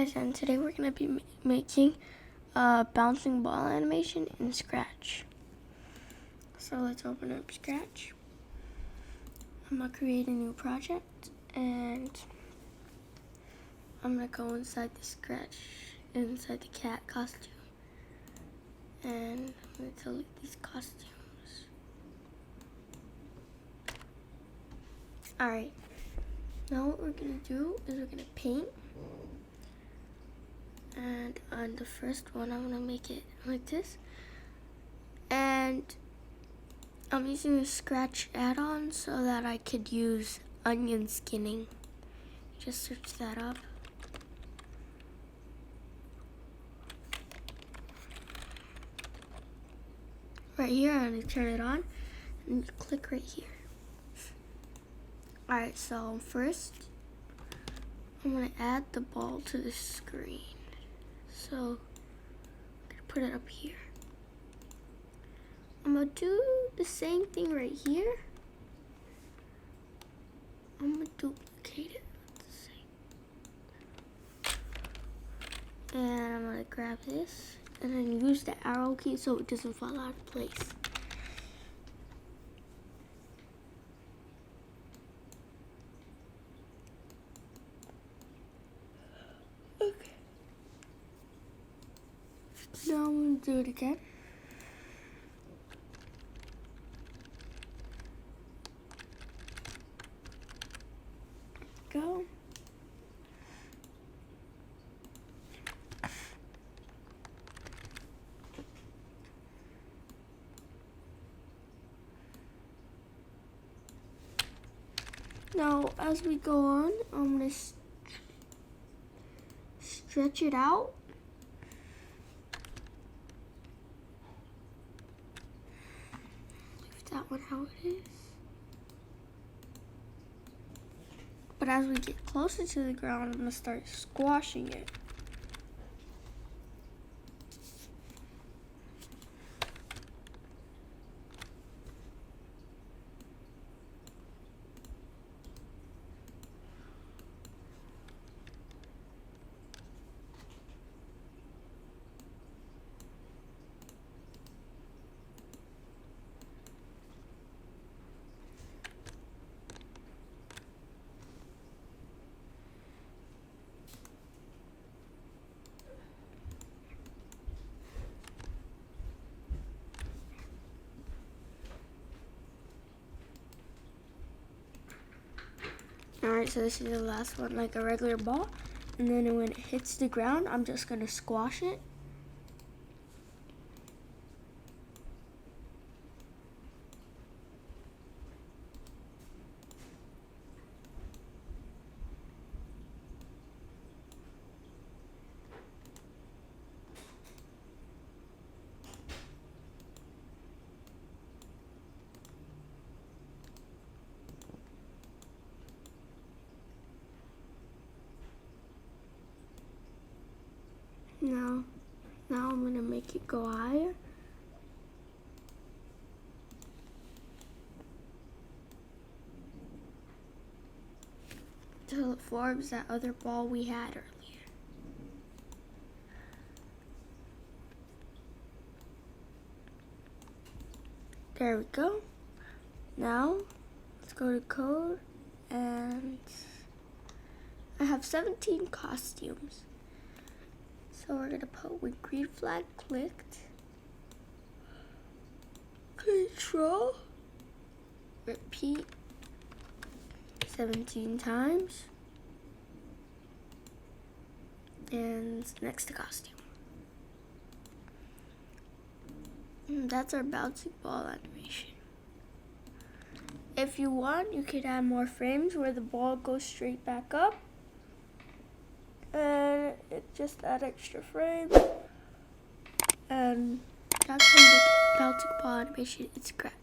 guys, and today we're going to be making a bouncing ball animation in Scratch. So let's open up Scratch. I'm going to create a new project, and I'm going to go inside the Scratch, inside the cat costume, and I'm going to delete these costumes. Alright, now what we're going to do is we're going to paint. And on the first one, I'm gonna make it like this. And I'm using the Scratch add-on so that I could use onion skinning. Just search that up. Right here, I'm gonna turn it on and you click right here. Alright, so first, I'm gonna add the ball to the screen. So I'm gonna put it up here. I'm gonna do the same thing right here. I'm gonna duplicate it and I'm gonna grab this and then use the arrow key so it doesn't fall out of place. Okay. Now I'm gonna do it again. Go. Now, as we go on, I'm gonna stretch it out. Leave that one how it is. But as we get closer to the ground, I'm gonna start squashing it. Alright, so this is the last one, like a regular ball. And then when it hits the ground, I'm just gonna squash it. Now I'm gonna make it go higher. Till it forms that other ball we had earlier. There we go. Now, let's go to code, and I have 17 costumes. So we're gonna put with green flag clicked, control, repeat 17 times, and next to costume. And that's our bouncing ball animation. If you want, you could add more frames where the ball goes straight back up. And it just add extra frames. And that's how you make bouncing ball animation in Scratch.